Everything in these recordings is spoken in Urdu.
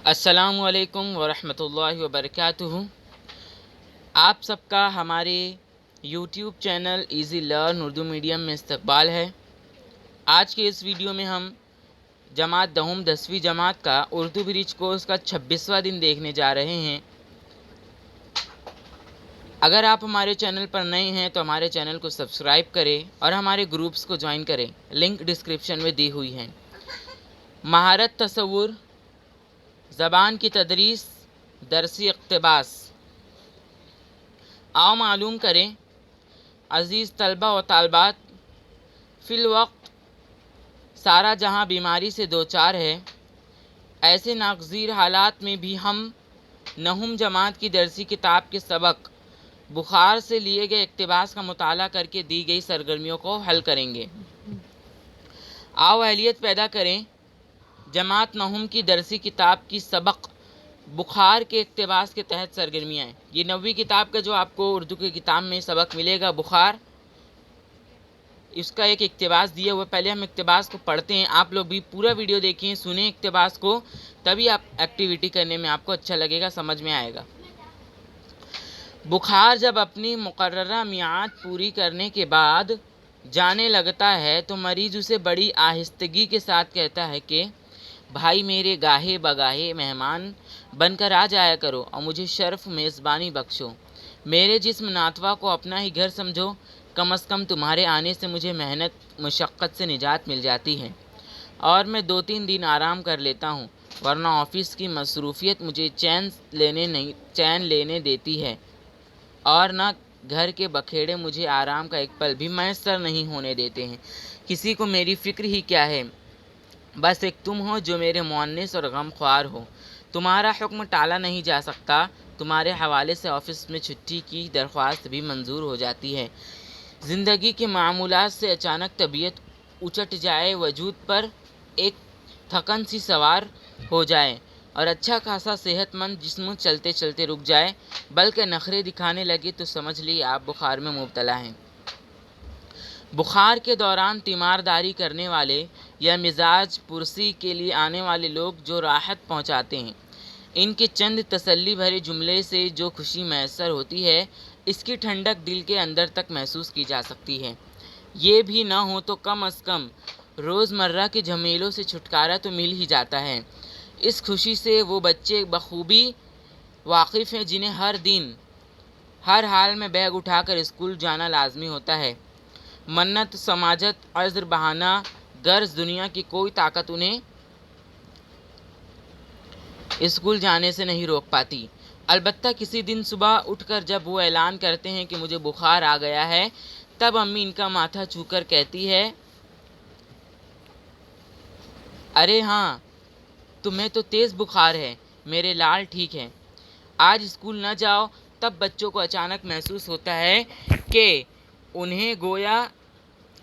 السلام علیکم ورحمۃ اللہ وبرکاتہ۔ آپ سب کا ہمارے YouTube channel easy learn Urdu medium میں استقبال ہے۔ آج کے اس ویڈیو میں ہم جماعت دہم 10ویں جماعت کا اردو برج کورس کا 26واں دن دیکھنے جا رہے ہیں۔ اگر آپ ہمارے چینل پر نئے ہیں تو ہمارے چینل کو سبسکرائب کریں اور ہمارے گروپس کو جوائن کریں، لنک ڈسکرپشن میں دی ہوئی ہیں۔ مہارت تصور، زبان کی تدریس، درسی اقتباس۔ آؤ معلوم کریں عزیز طلبہ و طالبات، فی الوقت سارا جہاں بیماری سے دوچار ہے، ایسے ناگزیر حالات میں بھی ہم نہم جماعت کی درسی کتاب کے سبق بخار سے لیے گئے اقتباس کا مطالعہ کر کے دی گئی سرگرمیوں کو حل کریں گے۔ آؤ اہلیت پیدا کریں۔ جماعت نہم کی درسی کتاب کی سبق بخار کے اقتباس کے تحت سرگرمیاں ہیں۔ یہ 9ویں کتاب کا جو آپ کو اردو کی کتاب میں سبق ملے گا بخار، اس کا ایک اقتباس دیا ہوا۔ پہلے ہم اقتباس کو پڑھتے ہیں، آپ لوگ بھی پورا ویڈیو دیکھیں، سنیں اقتباس کو، تبھی آپ ایکٹیویٹی کرنے میں آپ کو اچھا لگے گا، سمجھ میں آئے گا۔ بخار جب اپنی مقررہ میعاد پوری کرنے کے بعد جانے لگتا ہے تو مریض اسے بڑی آہستگی کے ساتھ کہتا ہے کہ بھائی میرے گاہے بگاہے مہمان بن کر آ جایا کرو اور مجھے شرف میزبانی بخشو۔ میرے جسم ناتوا کو اپنا ہی گھر سمجھو، کم از کم تمہارے آنے سے مجھے محنت مشقت سے نجات مل جاتی ہے اور میں 2-3 دن آرام کر لیتا ہوں، ورنہ آفس کی مصروفیت مجھے چین لینے دیتی ہے اور نہ گھر کے بکھیڑے مجھے آرام کا ایک پل بھی میسر نہیں ہونے دیتے ہیں۔ کسی کو میری فکر ہی کیا ہے، بس ایک تم ہو جو میرے مونس اور غم خوار ہو۔ تمہارا حکم ٹالا نہیں جا سکتا، تمہارے حوالے سے آفس میں چھٹی کی درخواست بھی منظور ہو جاتی ہے۔ زندگی کے معمولات سے اچانک طبیعت اچٹ جائے، وجود پر ایک تھکن سی سوار ہو جائے اور اچھا خاصا صحت مند جسم چلتے چلتے رک جائے، بلکہ نخرے دکھانے لگے تو سمجھ لیے آپ بخار میں مبتلا ہیں۔ بخار کے دوران تیمارداری کرنے والے یا مزاج پرسی کے لیے آنے والے لوگ جو راحت پہنچاتے ہیں، ان کے چند تسلی بھرے جملے سے جو خوشی میسر ہوتی ہے، اس کی ٹھنڈک دل کے اندر تک محسوس کی جا سکتی ہے۔ یہ بھی نہ ہو تو کم از کم روزمرہ کے جھمیلوں سے چھٹکارا تو مل ہی جاتا ہے۔ اس خوشی سے وہ بچے بخوبی واقف ہیں جنہیں ہر دن ہر حال میں بیگ اٹھا کر اسکول جانا لازمی ہوتا ہے۔ منت سماجت عذر بہانہ غرض دنیا کی کوئی طاقت انہیں اسکول جانے سے نہیں روک پاتی۔ البتہ کسی دن صبح اٹھ کر جب وہ اعلان کرتے ہیں کہ مجھے بخار آ گیا ہے، تب امی ان کا ماتھا چھو کر کہتی ہے، ارے ہاں تمہیں تو تیز بخار ہے، میرے لال ٹھیک ہے، آج اسکول نہ جاؤ۔ تب بچوں کو اچانک محسوس ہوتا ہے کہ انہیں گویا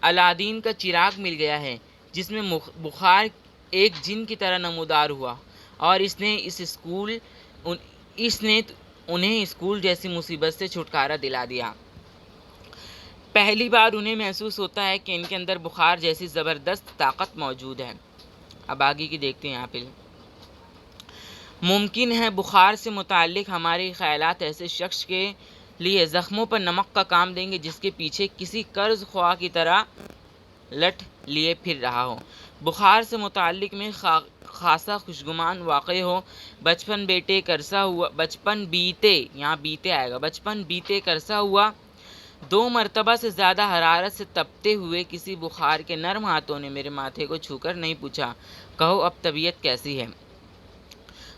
الادین کا چراغ مل گیا ہے، جس میں بخار ایک جن کی طرح نمودار ہوا اور اس نے انہیں اسکول جیسی مصیبت سے چھٹکارا دلا دیا۔ پہلی بار انہیں محسوس ہوتا ہے کہ ان کے اندر بخار جیسی زبردست طاقت موجود ہے۔ اب آگے کی دیکھتے ہیں یہاں پہ۔ ممکن ہے بخار سے متعلق ہمارے خیالات ایسے شخص کے لیے زخموں پر نمک کا کام دیں گے جس کے پیچھے کسی قرض خواہ کی طرح لٹ لیے پھر رہا ہو۔ بخار سے متعلق میں خاصا خوشگمان واقع ہو۔ بچپن بیتے کرسا ہوا 2 مرتبہ سے زیادہ حرارت سے تپتے ہوئے کسی بخار کے نرم ہاتھوں نے میرے ماتھے کو چھو کر نہیں پوچھا، کہو اب طبیعت کیسی ہے؟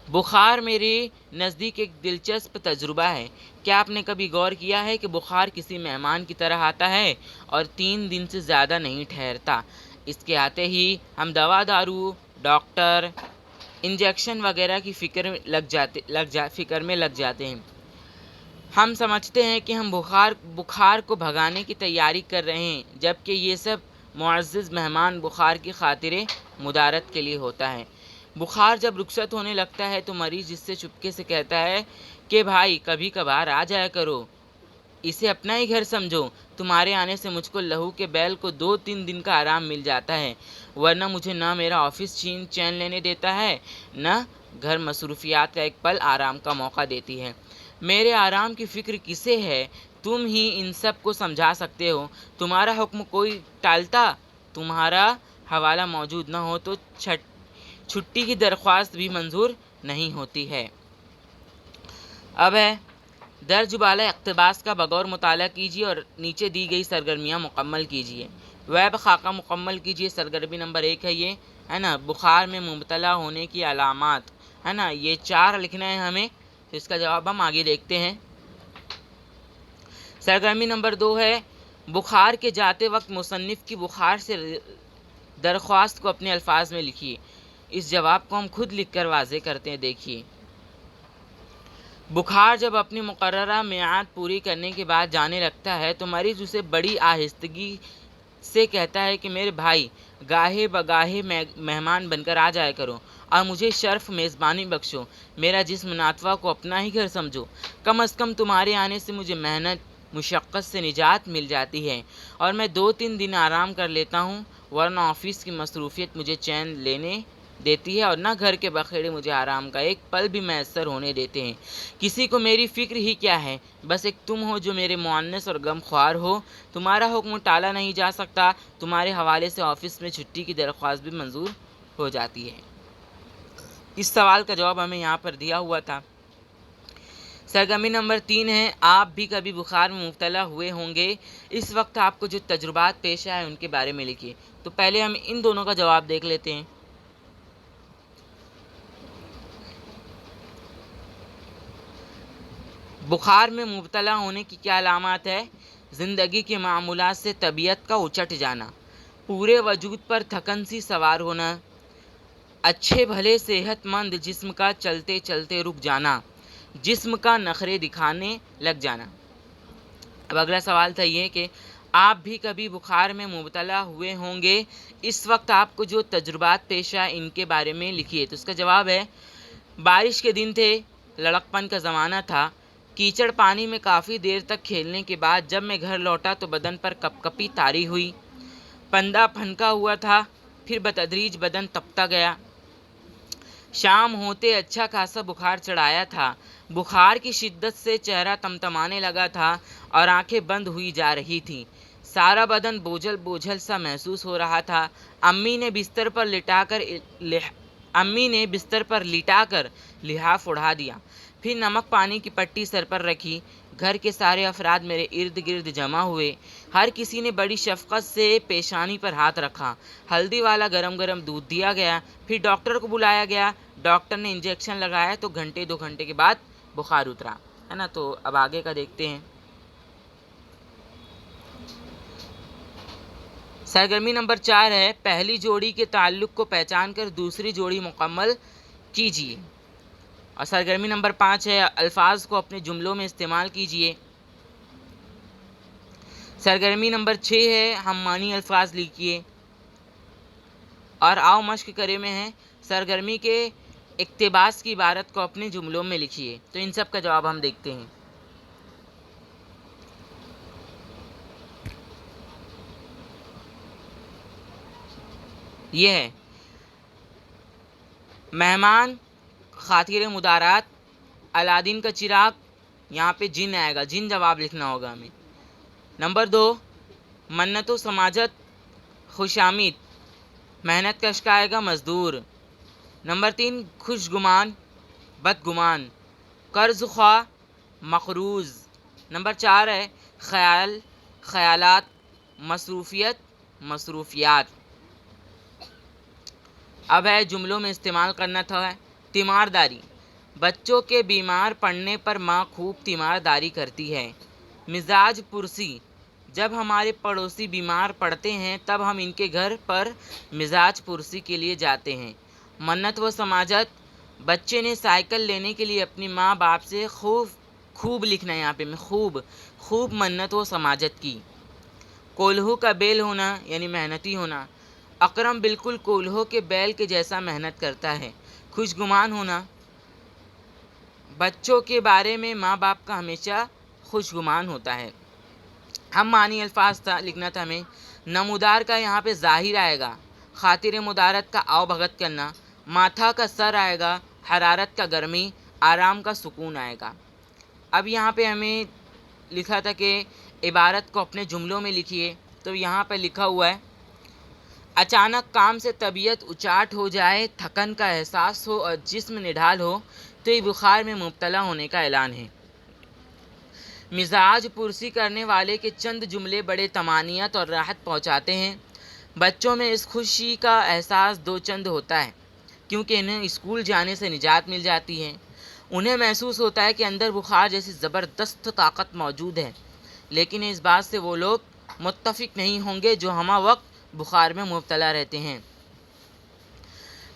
بخار میرے نزدیک ایک دلچسپ تجربہ ہے۔ کیا آپ نے کبھی غور کیا ہے کہ بخار کسی مہمان کی طرح آتا ہے اور 3 دن سے زیادہ نہیں ٹھہرتا؟ اس کے آتے ہی ہم دوا دارو، ڈاکٹر، انجیکشن وغیرہ کی فکر میں لگ جاتے ہیں۔ ہم سمجھتے ہیں کہ ہم بخار کو بھگانے کی تیاری کر رہے ہیں، جبکہ یہ سب معزز مہمان بخار کی خاطر مدارت کے لیے ہوتا ہے۔ بخار جب رخصت ہونے لگتا ہے تو مریض اس سے چپکے سے کہتا ہے کہ بھائی کبھی کبھار آ جایا کرو، اسے اپنا ہی گھر سمجھو۔ تمہارے آنے سے مجھ کو لہو کے بیل کو 2-3 دن کا آرام مل جاتا ہے، ورنہ مجھے نہ میرا آفس چین لینے دیتا ہے، نہ گھر مصروفیات کا ایک پل آرام کا موقع دیتی ہے۔ میرے آرام کی فکر کسے ہے؟ تم ہی ان سب کو سمجھا سکتے ہو۔ تمہارا حکم کوئی ٹالتا؟ تمہارا حوالہ موجود نہ ہو تو چھٹی کی درخواست بھی منظور نہیں ہوتی ہے۔ اب ہے درج بالا اقتباس کا بغور مطالعہ کیجیے اور نیچے دی گئی سرگرمیاں مکمل کیجیے۔ ویب خاکہ مکمل کیجیے۔ سرگرمی نمبر 1 ہے یہ، ہے نا، بخار میں مبتلا ہونے کی علامات، ہے نا، یہ 4 لکھنا ہے ہمیں، تو اس کا جواب ہم آگے دیکھتے ہیں۔ سرگرمی نمبر 2 ہے، بخار کے جاتے وقت مصنف کی بخار سے درخواست کو اپنے الفاظ میں لکھیے۔ اس جواب کو ہم خود لکھ کر واضح کرتے ہیں، دیکھیے۔ بخار جب اپنی مقررہ میعاد پوری کرنے کے بعد جانے لگتا ہے تو مریض اسے بڑی آہستگی سے کہتا ہے کہ میرے بھائی، گاہے بگاہے مہمان بن کر آ جایا کرو اور مجھے شرف میزبانی بخشو۔ میرا جسم ناتواں کو اپنا ہی گھر سمجھو۔ کم از کم تمہارے آنے سے مجھے محنت مشقت سے نجات مل جاتی ہے اور میں 2-3 دن آرام کر لیتا ہوں، ورنہ آفس کی مصروفیت مجھے چین لینے دیتی ہے اور نہ گھر کے بخیڑے مجھے آرام کا ایک پل بھی میسر ہونے دیتے ہیں۔ کسی کو میری فکر ہی کیا ہے، بس ایک تم ہو جو میرے مونس اور غم خوار ہو۔ تمہارا حکم ٹالا نہیں جا سکتا، تمہارے حوالے سے آفس میں چھٹی کی درخواست بھی منظور ہو جاتی ہے۔ اس سوال کا جواب ہمیں یہاں پر دیا ہوا تھا۔ سرگرمی نمبر 3 ہے، آپ بھی کبھی بخار میں مبتلا ہوئے ہوں گے، اس وقت آپ کو جو تجربات پیش آئے ان کے بارے میں لکھیے۔ تو پہلے ہم ان دونوں کا جواب دیکھ لیتے ہیں۔ بخار میں مبتلا ہونے کی کیا علامات ہے؟ زندگی کے معمولات سے طبیعت کا اچٹ جانا، پورے وجود پر تھکن سی سوار ہونا، اچھے بھلے صحت مند جسم کا چلتے چلتے رک جانا، جسم کا نخرے دکھانے لگ جانا۔ اب اگلا سوال تھا یہ کہ آپ بھی کبھی بخار میں مبتلا ہوئے ہوں گے، اس وقت آپ کو جو تجربات پیش آئے ان کے بارے میں لکھیے۔ تو اس کا جواب ہے، بارش کے دن تھے، لڑکپن کا زمانہ تھا، کیچڑ پانی میں کافی دیر تک کھیلنے کے بعد جب میں گھر لوٹا تو بدن پر کپ کپی طاری ہوئی، پندہ پھنکا ہوا تھا، پھر بتدریج بدن تپتا گیا۔ شام ہوتے اچھا خاصا بخار چڑھایا تھا، بخار کی شدت سے چہرہ تمتمانے لگا تھا اور آنکھیں بند ہوئی جا رہی تھیں، سارا بدن بوجھل بوجھل سا محسوس ہو رہا تھا۔ امی نے بستر پر لٹا کر لحاف اڑا دیا، پھر نمک پانی کی پٹی سر پر رکھی۔ گھر کے سارے افراد میرے ارد گرد جمع ہوئے، ہر کسی نے بڑی شفقت سے پیشانی پر ہاتھ رکھا، ہلدی والا گرم گرم دودھ دیا گیا، پھر ڈاکٹر کو بلایا گیا، ڈاکٹر نے انجیکشن لگایا تو گھنٹے 2 گھنٹے کے بعد بخار اترا، ہے نا۔ تو اب آگے کا دیکھتے ہیں۔ سرگرمی نمبر 4 ہے، پہلی جوڑی کے تعلق کو پہچان کر دوسری جوڑی مکمل کیجیے۔ اور سرگرمی نمبر 5 ہے، الفاظ کو اپنے جملوں میں استعمال کیجیے۔ سرگرمی نمبر 6 ہے، ہم معنی الفاظ لکھیے۔ اور آؤ مشق کرے میں ہے، سرگرمی کے اقتباس کی عبارت کو اپنے جملوں میں لکھیے۔ تو ان سب کا جواب ہم دیکھتے ہیں۔ یہ ہے، مہمان خاطر مدارات، الادین کا چراغ، یہاں پہ جن آئے گا، جن جواب لکھنا ہوگا ہمیں۔ نمبر 2، منت و سماجت، خوش آمید، محنت کش کا آئے گا، مزدور۔ نمبر 3، خوش گمان، بدگمان، قرض خواہ، مقروض۔ نمبر 4 ہے، خیال، خیالات، مصروفیت، مصروفیات۔ اب ہے جملوں میں استعمال کرنا تھا، تیمارداری، بچوں کے بیمار پڑنے پر ماں خوب تیمارداری کرتی ہے۔ مزاج پرسی، جب ہمارے پڑوسی بیمار پڑتے ہیں تب ہم ان کے گھر پر مزاج پرسی کے لیے جاتے ہیں۔ منت و سماجت، بچے نے سائیکل لینے کے لیے اپنی ماں باپ سے خوب لکھنا ہے یہاں پہ، میں خوب منت و سماجت کی۔ کولہو کا بیل ہونا یعنی محنتی ہونا، اکرم بالکل کولہو کے بیل کے جیسا محنت کرتا ہے۔ خوش گمان ہونا، بچوں کے بارے میں ماں باپ کا ہمیشہ خوشگمان ہوتا ہے۔ ہم معنی الفاظ لکھنا تھا ہمیں۔ نمودار کا یہاں پہ ظاہر آئے گا، خاطر مدارت کا آؤ بھگت کرنا، ماتھا کا سر آئے گا، حرارت کا گرمی، آرام کا سکون آئے گا۔ اب یہاں پہ ہمیں لکھا تھا کہ عبارت کو اپنے جملوں میں لکھیے، تو یہاں پہ لکھا ہوا ہے اچانک کام سے طبیعت اچاٹ ہو جائے، تھکن کا احساس ہو اور جسم نڈھال ہو تو یہ بخار میں مبتلا ہونے کا اعلان ہے۔ مزاج پرسی کرنے والے کے چند جملے بڑے طمانینت اور راحت پہنچاتے ہیں۔ بچوں میں اس خوشی کا احساس دو چند ہوتا ہے کیونکہ انہیں اسکول جانے سے نجات مل جاتی ہے۔ انہیں محسوس ہوتا ہے کہ اندر بخار جیسی زبردست طاقت موجود ہے، لیکن اس بات سے وہ لوگ متفق نہیں ہوں گے جو ہمہ وقت بخار میں مبتلا رہتے ہیں۔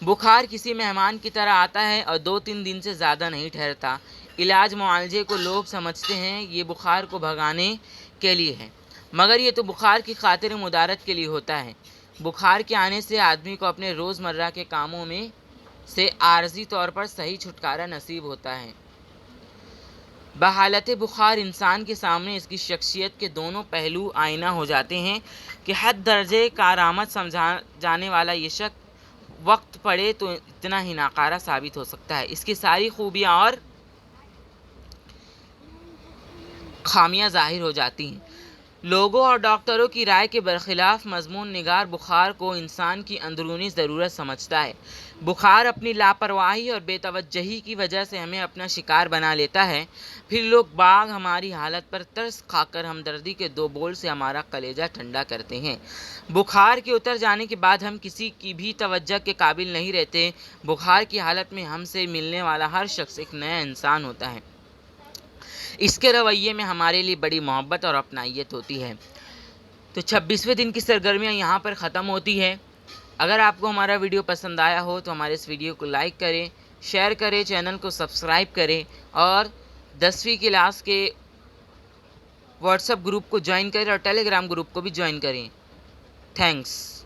بخار کسی مہمان کی طرح آتا ہے اور 2-3 دن سے زیادہ نہیں ٹھہرتا۔ علاج معالجے کو لوگ سمجھتے ہیں یہ بخار کو بھگانے کے لیے ہے، مگر یہ تو بخار کی خاطر مدارت کے لیے ہوتا ہے۔ بخار کے آنے سے آدمی کو اپنے روزمرہ کے کاموں میں سے عارضی طور پر صحیح چھٹکارا نصیب ہوتا ہے۔ بحالت بخار انسان کے سامنے اس کی شخصیت کے دونوں پہلو آئینہ ہو جاتے ہیں کہ حد درجے کارآمد سمجھا جانے والا یہ شخص وقت پڑے تو اتنا ہی ناکارہ ثابت ہو سکتا ہے۔ اس کی ساری خوبیاں اور خامیاں ظاہر ہو جاتی ہیں۔ لوگوں اور ڈاکٹروں کی رائے کے برخلاف مضمون نگار بخار کو انسان کی اندرونی ضرورت سمجھتا ہے۔ بخار اپنی لاپرواہی اور بے توجہی کی وجہ سے ہمیں اپنا شکار بنا لیتا ہے۔ پھر لوگ باغ ہماری حالت پر ترس کھا کر ہمدردی کے 2 بول سے ہمارا کلیجہ ٹھنڈا کرتے ہیں۔ بخار کے اتر جانے کے بعد ہم کسی کی بھی توجہ کے قابل نہیں رہتے۔ بخار کی حالت میں ہم سے ملنے والا ہر شخص ایک نیا انسان ہوتا ہے۔ اس کے رویے میں ہمارے لیے بڑی محبت اور اپنائیت ہوتی ہے۔ تو 26ویں دن کی سرگرمیاں یہاں پر ختم ہوتی ہے۔ اگر آپ کو ہمارا ویڈیو پسند آیا ہو تو ہمارے اس ویڈیو کو لائک کریں، شیئر کریں، چینل کو سبسکرائب کریں اور 10ویں کلاس کے واٹس ایپ گروپ کو جوائن کریں اور ٹیلی گرام گروپ کو بھی جوائن کریں۔ تھینکس۔